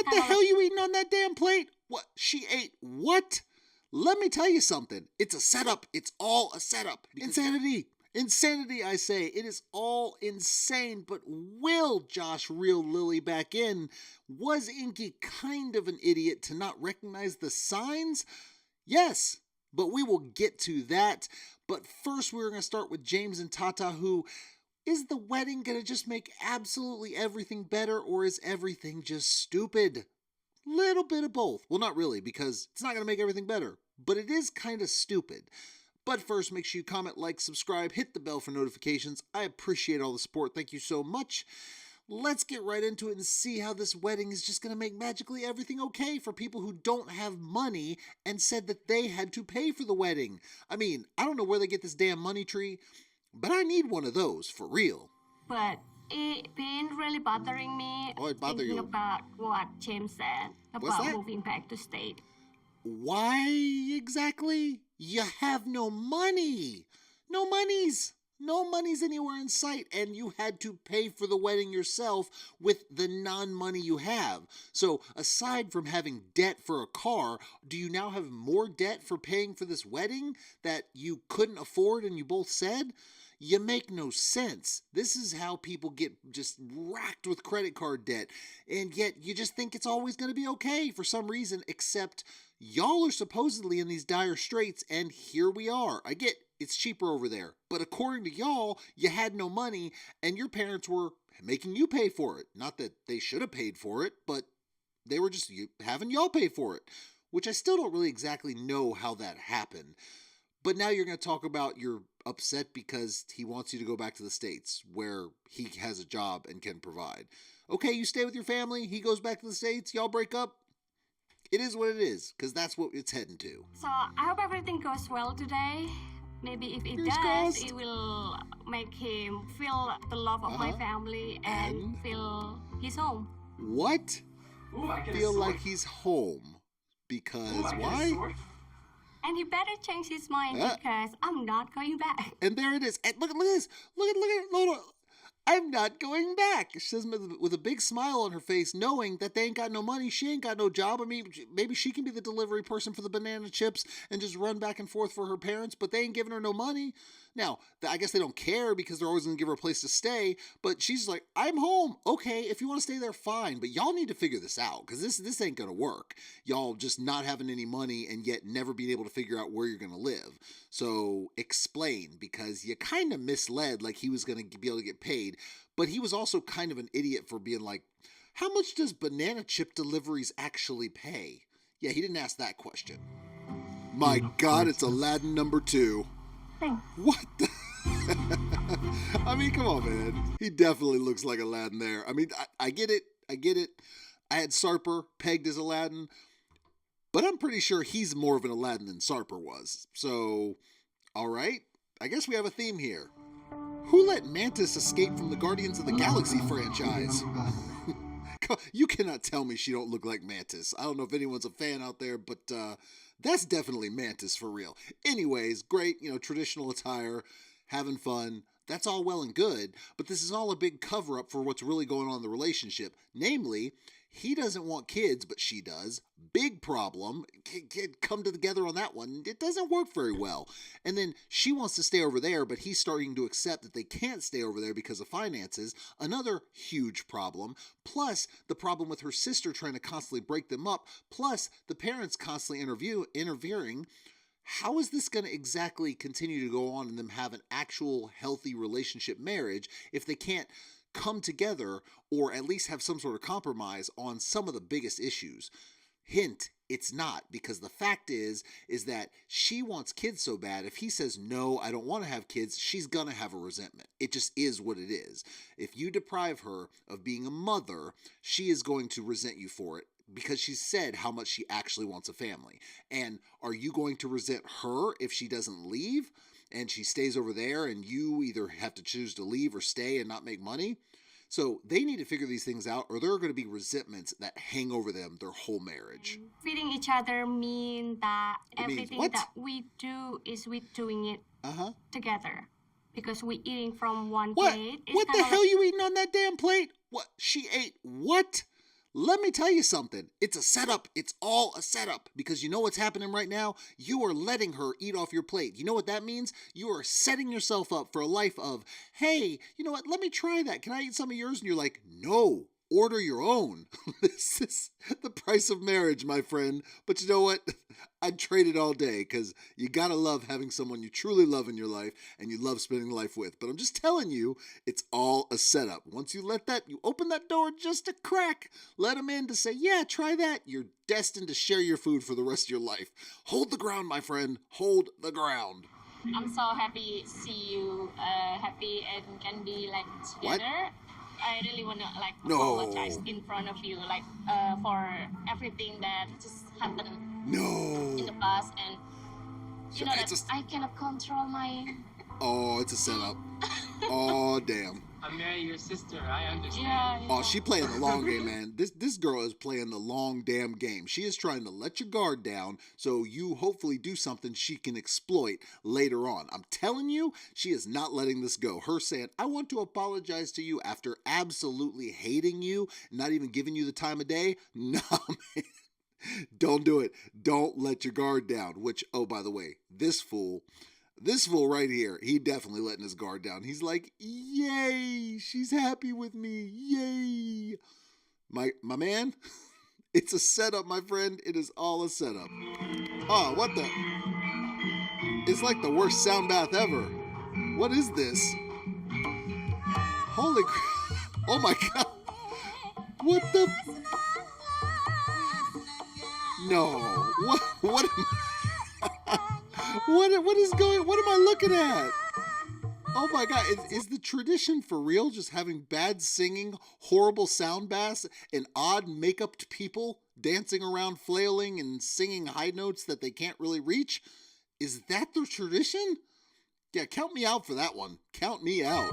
What the hell you eating on that damn plate? What? She ate what? Let me tell you something. It's a setup. It's all a setup. Insanity. Insanity, I say. It is all insane. But will Josh reel Lily back in? Was Inky kind of an idiot to not recognize the signs? Yes, but we will get to that. But first, we're going to start with James and Tata, who... Is the wedding going to just make absolutely everything better, or is everything just stupid? Little bit of both. Well, not really, because it's not going to make everything better, but it is kind of stupid. But first, make sure you comment, like, subscribe, hit the bell for notifications. I appreciate all the support. Thank you so much. Let's get right into it and see how this wedding is just going to make magically everything okay for people who don't have money and said that they had to pay for the wedding. I mean, I don't know where they get this damn money tree, but I need one of those, for real. But it been really bothering me thinking about what James said about moving back to state. Why exactly? You have no money. No monies. No money's anywhere in sight, and you had to pay for the wedding yourself with the non-money you have. So aside from having debt for a car, do you now have more debt for paying for this wedding that you couldn't afford and you both said? You make no sense. This is how people get just racked with credit card debt, and yet you just think it's always going to be okay for some reason, except y'all are supposedly in these dire straits, and here we are. I get it's cheaper over there, but according to y'all, you had no money, and your parents were making you pay for it. Not that they should have paid for it, but they were just having y'all pay for it, which I still don't really exactly know how that happened. But now you're going to talk about you're upset because he wants you to go back to the States where he has a job and can provide. Okay, you stay with your family. He goes back to the States. Y'all break up. It is what it is, because that's what it's heading to. So I hope everything goes well today. Maybe if it does, crossed. It will make him feel the love of my family and feel he's home. What? Ooh, feel like he's home. Because why? And he better change his mind because I'm not going back. And there it is. And look at this. Look at it. I'm not going back. She says with a big smile on her face, knowing that they ain't got no money. She ain't got no job. I mean, maybe she can be the delivery person for the banana chips and just run back and forth for her parents, but they ain't giving her no money. Now, I guess they don't care because they're always going to give her a place to stay, but she's like, I'm home. Okay, if you want to stay there, fine, but y'all need to figure this out because this ain't going to work. Y'all just not having any money and yet never being able to figure out where you're going to live. So explain, because you kind of misled like he was going to be able to get paid, but he was also kind of an idiot for being like, how much does banana chip deliveries actually pay? Yeah, he didn't ask that question. My God, it's Aladdin number 2. Thanks. What the? I mean, come on, man. He definitely looks like Aladdin there. I mean, I get it. I had Sarper pegged as Aladdin, but I'm pretty sure he's more of an Aladdin than Sarper was. So, all right. I guess we have a theme here. Who let Mantis escape from the Guardians of the Galaxy franchise? You cannot tell me she don't look like Mantis. I don't know if anyone's a fan out there, but that's definitely Mantis for real. Anyways, great, traditional attire, having fun. That's all well and good, but this is all a big cover-up for what's really going on in the relationship. Namely, he doesn't want kids, but she does. Big problem. Can't come together on that one. It doesn't work very well. And then she wants to stay over there, but he's starting to accept that they can't stay over there because of finances. Another huge problem. Plus, the problem with her sister trying to constantly break them up. Plus, the parents constantly interfering. How is this going to exactly continue to go on and them have an actual healthy relationship marriage if they can't come together or at least have some sort of compromise on some of the biggest issues? Hint, it's not, because the fact is that she wants kids so bad. If he says, no, I don't want to have kids, she's going to have a resentment. It just is what it is. If you deprive her of being a mother, she is going to resent you for it, because she said how much she actually wants a family. And are you going to resent her if she doesn't leave and she stays over there and you either have to choose to leave or stay and not make money? So they need to figure these things out, or there are going to be resentments that hang over them their whole marriage. Feeding each other mean that everything that we do is we doing it together. Because we eating from one plate. What the hell you eating on that damn plate? What? She ate what? Let me tell you something. It's a setup. It's all a setup. Because you know what's happening right now? You are letting her eat off your plate. You know what that means? You are setting yourself up for a life of, hey, you know what? Let me try that. Can I eat some of yours? And you're like, no. Order your own. This is the price of marriage, my friend. But you know what? I'd trade it all day because you gotta love having someone you truly love in your life and you love spending life with. But I'm just telling you, it's all a setup. Once you open that door just a crack, let them in to say, yeah, try that. You're destined to share your food for the rest of your life. Hold the ground, my friend. Hold the ground. I'm so happy to see you happy and can be like together. What? I really want to apologize in front of you for everything that just happened in the past, and you know that I cannot control my. Oh, it's a setup. Oh, damn. I'm marrying your sister. I understand. Yeah. Oh, she playing the long game, man. This girl is playing the long damn game. She is trying to let your guard down so you hopefully do something she can exploit later on. I'm telling you, she is not letting this go. Her saying, I want to apologize to you after absolutely hating you, not even giving you the time of day. Nah, man. Don't do it. Don't let your guard down. Which, oh, by the way, this fool right here, he definitely letting his guard down. He's like, yay, she's happy with me. Yay. My man, it's a setup, my friend. It is all a setup. Oh, what the? It's like the worst sound bath ever. What is this? Holy crap. Oh my God. What the? No. What am what is going? What am I looking at? Oh my God! Is the tradition for real? Just having bad singing, horrible sound baths, and odd makeup people dancing around, flailing and singing high notes that they can't really reach? Is that the tradition? Yeah, count me out for that one. Count me out.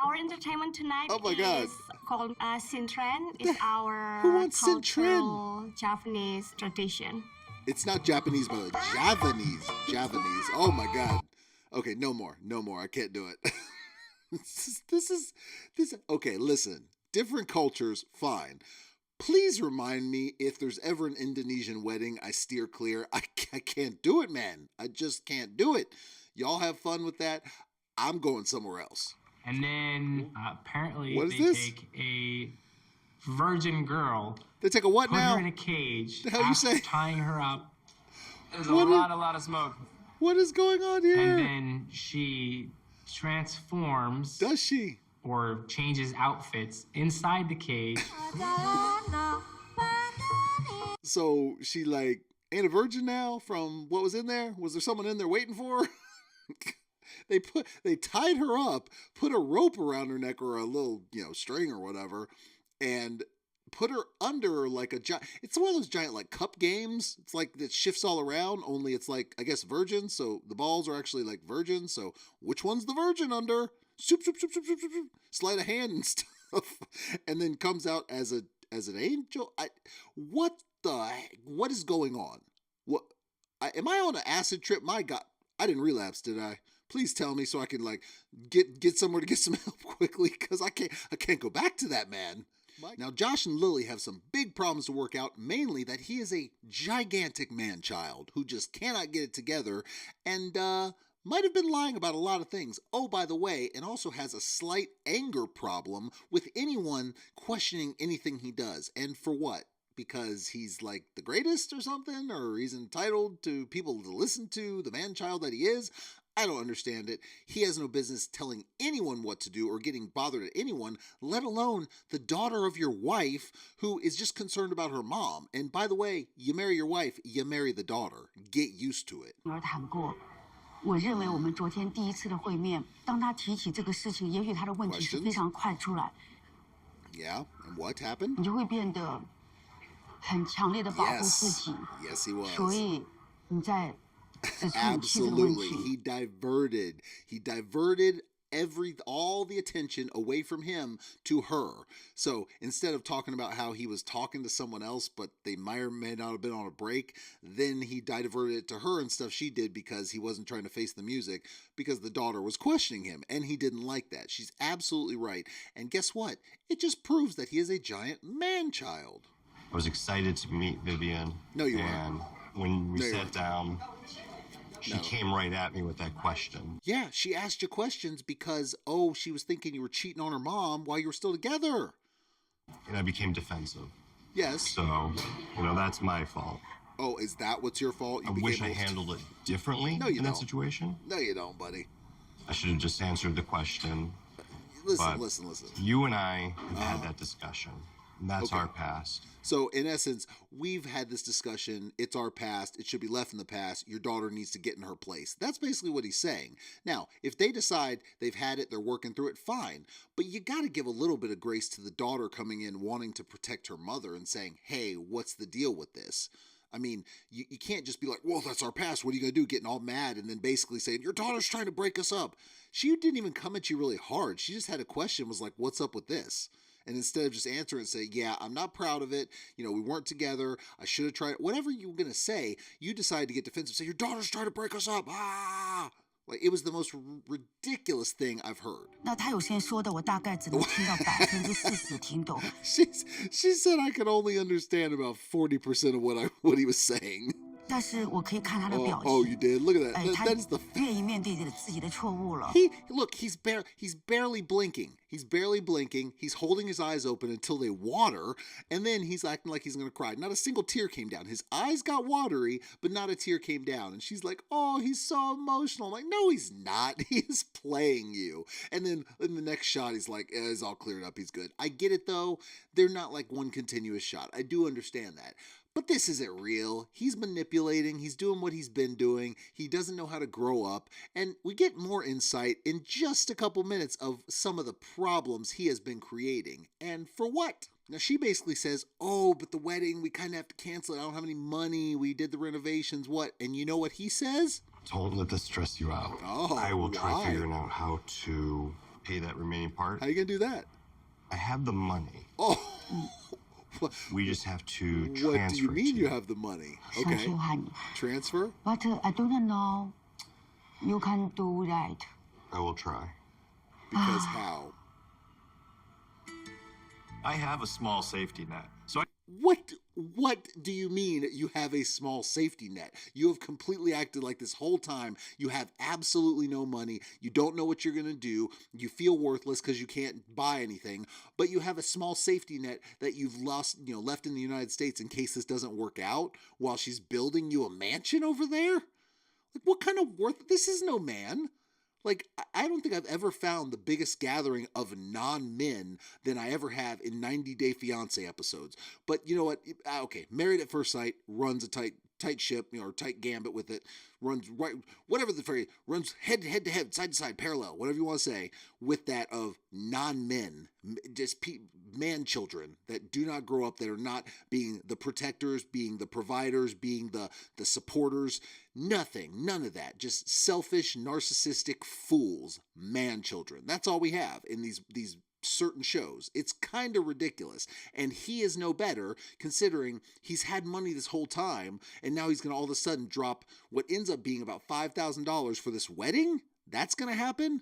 Our entertainment tonight is called Sintren. It's our cultural Japanese tradition. It's not Japanese, but Javanese. Oh my God. Okay, no more. I can't do it. This is. Okay, listen. Different cultures, fine. Please remind me if there's ever an Indonesian wedding I steer clear. I can't do it, man. I just can't do it. Y'all have fun with that. I'm going somewhere else. And then apparently take a virgin girl. They take a what put now? Put her in a cage. The hell you say? Tying her up. There's a lot of smoke. What is going on here? And then she transforms. Does she? Or changes outfits inside the cage. So she ain't a virgin now from what was in there? Was there someone in there waiting for her? They tied her up, put a rope around her neck or a little, string or whatever, and put her under a giant. It's one of those giant cup games. It's that shifts all around. Only it's I guess virgin. So the balls are actually virgin. So which one's the virgin under? Soup, slide a hand and stuff, and then comes out as an angel. What is going on? What? Am I on an acid trip? My God, I didn't relapse, did I? Please tell me so I can get somewhere to get some help quickly because I can't go back to that man. Now Josh and Lily have some big problems to work out, mainly that he is a gigantic man-child who just cannot get it together and might have been lying about a lot of things. Oh, by the way, and also has a slight anger problem with anyone questioning anything he does. And for what? Because he's the greatest or something? Or he's entitled to people to listen to, the man-child that he is? I don't understand it. He has no business telling anyone what to do or getting bothered at anyone, let alone the daughter of your wife who is just concerned about her mom. And by the way, you marry your wife, you marry the daughter. Get used to it. 我认为我们昨天第一次的会面，当他提起这个事情，也许他的问题是非常快出来。Yeah, and what happened? 你就会变得很强烈的保护自己。Yes, he was. 所以你在指出你妻子的问题。Absolutely, he diverted all the attention away from him to her. So instead of talking about how he was talking to someone else, but they may or may not have been on a break, then he diverted it to her and stuff she did because he wasn't trying to face the music because the daughter was questioning him, and he didn't like that. She's absolutely right. And guess what? It just proves that he is a giant man-child. I was excited to meet Vivian. No, you weren't. And when we sat down, she came right at me with that question. Yeah, she asked you questions because, she was thinking you were cheating on her mom while you were still together. And I became defensive. Yes. So, that's my fault. Oh, is that what's your fault? I wish I handled it differently in that situation. No, you don't, buddy. I should have just answered the question. Listen. You and I have had that discussion. And that's our past. So, in essence, we've had this discussion. It's our past. It should be left in the past. Your daughter needs to get in her place. That's basically what he's saying. Now, if they decide they've had it, they're working through it, fine. But you got to give a little bit of grace to the daughter coming in wanting to protect her mother and saying, hey, what's the deal with this? I mean, you can't just be like, well, that's our past. What are you going to do? Getting all mad and then basically saying, your daughter's trying to break us up. She didn't even come at you really hard. She just had a question, was like, what's up with this? And instead of just answering and say, yeah, I'm not proud of it. We weren't together. I should have tried. Whatever you were going to say, you decided to get defensive. Say, your daughter's trying to break us up. Ah! Like, it was the most ridiculous thing I've heard. 那他有先说的，我大概只能听到40%听懂。She said I could only understand about 40% of what he was saying. 但是我可以看他的表情。Oh, you did? Look at that. 他 That's the 愿意面对自己的错误了。He's barely blinking. He's barely blinking. He's holding his eyes open until they water, and then he's acting like he's going to cry. Not a single tear came down. His eyes got watery, but not a tear came down. And she's like, oh, he's so emotional. I'm like, no, he's not. He is playing you. And then in the next shot, he's like, it's all cleared up. He's good. I get it, though. They're not like one continuous shot. I do understand that. But this isn't real. He's manipulating. He's doing what he's been doing. He doesn't know how to grow up. And we get more insight in just a couple minutes of some of the problems he has been creating. And for what? Now, she basically says, oh, but the wedding, we kind of have to cancel it. I don't have any money. We did the renovations. What? And you know what he says? Don't let this stress you out. Oh, I will try figuring out how to pay that remaining part. How are you going to do that? I have the money. Oh. We just have to transfer. What do you mean you have the money? Okay. Transfer? But I don't know. You can do that. I will try. Because how? I have a small safety net. What do you mean you have a small safety net? You have completely acted like this whole time you have absolutely no money. You don't know what you're going to do. You feel worthless because you can't buy anything, but you have a small safety net that you've left in the United States in case this doesn't work out while she's building you a mansion over there? Like, what kind of this is no man. Like, I don't think I've ever found the biggest gathering of non-men than I ever have in 90 Day Fiance episodes. But you know what? Okay, Married at First Sight runs a tight ship, or tight gambit with it, runs right, whatever the phrase, runs head to head, side to side, parallel, whatever you want to say, with that of non-men, just man children that do not grow up, that are not being the protectors, being the providers, being the supporters, none of that, just selfish, narcissistic fools, man children. That's all we have in these certain shows. It's kind of ridiculous, and he is no better considering he's had money this whole time, and now he's going to all of a sudden drop what ends up being about $5,000 for this wedding. That's going to happen?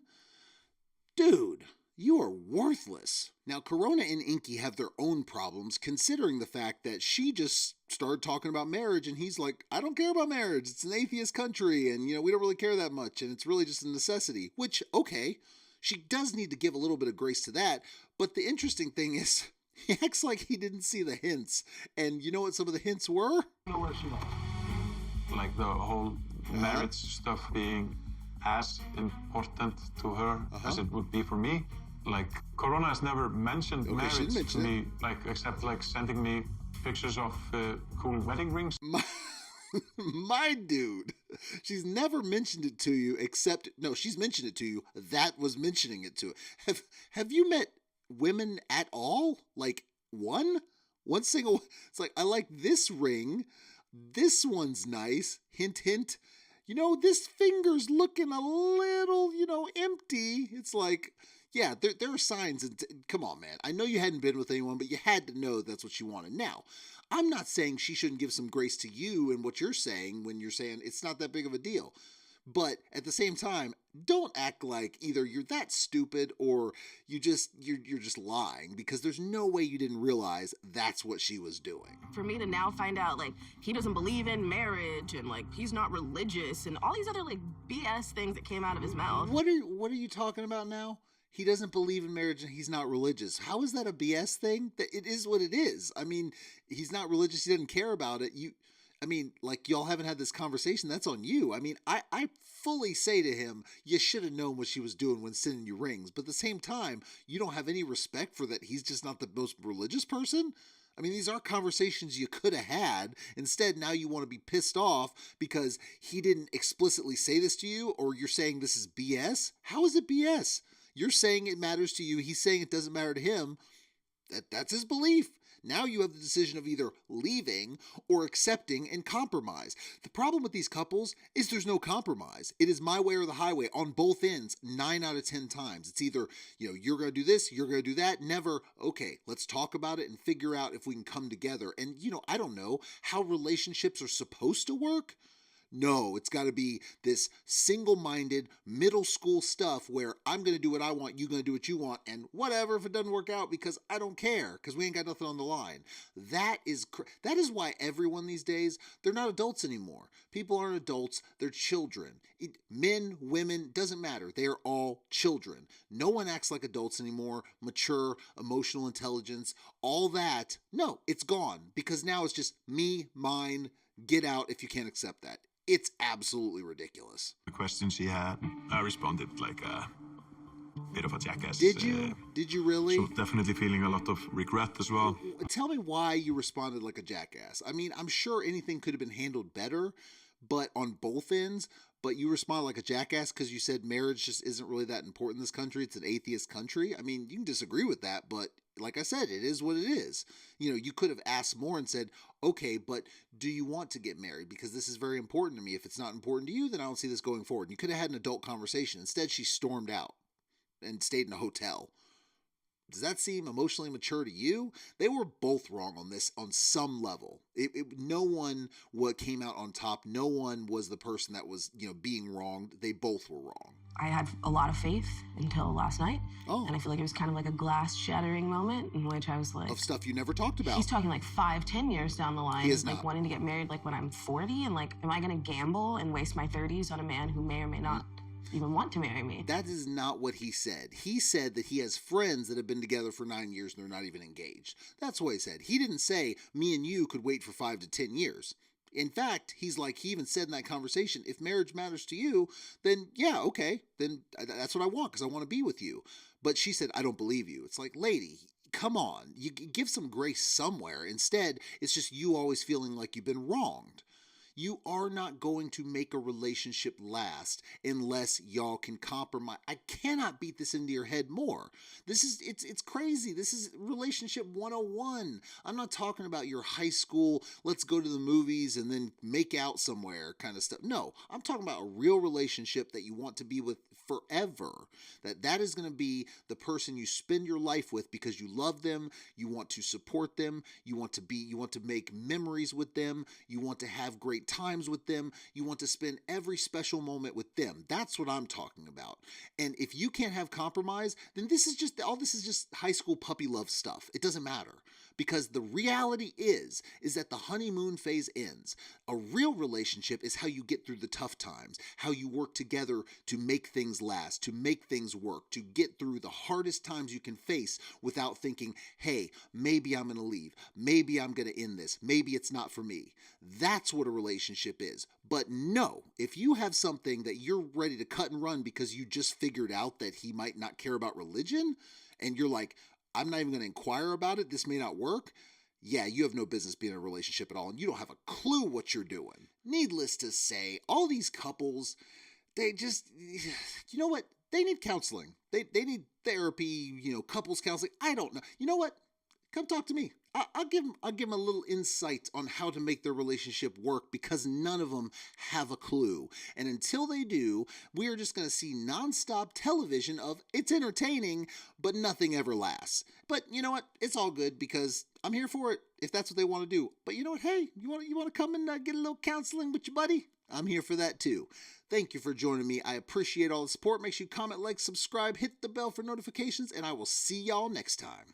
Dude, you are worthless. Now, Corona and Inky have their own problems, considering the fact that she just started talking about marriage, and he's like, I don't care about marriage. It's an atheist country, and we don't really care that much, and it's really just a necessity. Which, okay, she does need to give a little bit of grace to that, but the interesting thing is, he acts like he didn't see the hints. And you know what some of the hints were? Like the whole marriage stuff being as important to her as it would be for me. Like, Corona has never mentioned marriage to me, except sending me pictures of cool wedding rings. My dude, she's never mentioned it to you she's mentioned it to you. That was mentioning it to her. Have you met women at all? Like one single, it's like, I like this ring. This one's nice. Hint, hint. this finger's looking a little, empty. It's like, yeah, there are signs. And come on, man. I know you hadn't been with anyone, but you had to know that's what you wanted. Now, I'm not saying she shouldn't give some grace to you and what you're saying when you're saying it's not that big of a deal. But at the same time, don't act like either you're that stupid or you're just lying, because there's no way you didn't realize that's what she was doing. For me to now find out like he doesn't believe in marriage and like he's not religious and all these other like BS things that came out of his mouth. What are you talking about now? He doesn't believe in marriage and he's not religious. How is that a BS thing? It is what it is. I mean, he's not religious. He doesn't care about it. Like y'all haven't had this conversation. That's on you. I mean, I fully say to him, you should have known what she was doing when sending you rings. But at the same time, you don't have any respect for that. He's just not the most religious person. I mean, these are conversations you could have had. Instead, now you want to be pissed off because he didn't explicitly say this to you, or you're saying this is BS. How is it BS? You're saying it matters to you. He's saying it doesn't matter to him. That's his belief. Now you have the decision of either leaving or accepting and compromise. The problem with these couples is there's no compromise. It is my way or the highway on both ends 9 out of 10 times. It's either, you're going to do this, you're going to do that. Never, okay, let's talk about it and figure out if we can come together. And, I don't know how relationships are supposed to work. No, it's got to be this single-minded middle school stuff where I'm going to do what I want, you're going to do what you want, and whatever if it doesn't work out because I don't care because we ain't got nothing on the line. That is why everyone these days, they're not adults anymore. People aren't adults, they're children. Men, women, doesn't matter. They are all children. No one acts like adults anymore. Mature, emotional intelligence, all that. No, it's gone because now it's just me, mine, get out if you can't accept that. It's absolutely ridiculous. The question she had, I responded like a bit of a jackass. Did you? Did you really? So definitely feeling a lot of regret as well. Tell me why you responded like a jackass. I mean, I'm sure anything could have been handled better, but on both ends. But you responded like a jackass because you said marriage just isn't really that important in this country. It's an atheist country. I mean, you can disagree with that, but like I said, it is what it is. You could have asked more and said, okay, but do you want to get married? Because this is very important to me. If it's not important to you, then I don't see this going forward. And you could have had an adult conversation. Instead, she stormed out and stayed in a hotel. Does that seem emotionally mature to you? They were both wrong on this on some level. No one came out on top. No one was the person that was, being wronged. They both were wrong. I had a lot of faith until last night. Oh. And I feel like it was kind of like a glass shattering moment in which I was like... Of stuff you never talked about. He's talking like 5-10 years down the line. He is like not. Wanting to get married like when I'm 40 and like, am I going to gamble and waste my 30s on a man who may or may not even want to marry me? That is not what he said. He said that he has friends that have been together for 9 years and they're not even engaged. That's what he said. He didn't say me and you could wait for 5 to 10 years. In fact, he even said in that conversation, if marriage matters to you, then yeah, okay, then that's what I want because I want to be with you. But she said, I don't believe you. It's like, lady, come on, you give some grace somewhere. Instead, it's just you always feeling like you've been wronged. You are not going to make a relationship last unless y'all can compromise. I cannot beat this into your head more. It's crazy. This is relationship 101. I'm not talking about your high school, let's go to the movies and then make out somewhere kind of stuff. No, I'm talking about a real relationship that you want to be with forever. That is going to be the person you spend your life with because you love them, you want to support them, you want to make memories with them, you want to have great times with them, you want to spend every special moment with them. That's what I'm talking about. And if you can't have compromise, then this is just high school puppy love stuff. It doesn't matter. Because the reality is that the honeymoon phase ends. A real relationship is how you get through the tough times, how you work together to make things last, to make things work, to get through the hardest times you can face without thinking, hey, maybe I'm going to leave. Maybe I'm going to end this. Maybe it's not for me. That's what a relationship is. But no, if you have something that you're ready to cut and run because you just figured out that he might not care about religion, and you're like, I'm not even going to inquire about it, this may not work, yeah, you have no business being in a relationship at all, and you don't have a clue what you're doing. Needless to say, all these couples, they just, you know what? They need counseling. They need therapy, couples counseling. I don't know. You know what? come talk to me. I'll give them a little insight on how to make their relationship work, because none of them have a clue. And until they do, we are just going to see nonstop television of it's entertaining, but nothing ever lasts. But you know what? It's all good, because I'm here for it if that's what they want to do. But you know what? Hey, you want to come and get a little counseling with your buddy? I'm here for that too. Thank you for joining me. I appreciate all the support. Make sure you comment, like, subscribe, hit the bell for notifications, and I will see y'all next time.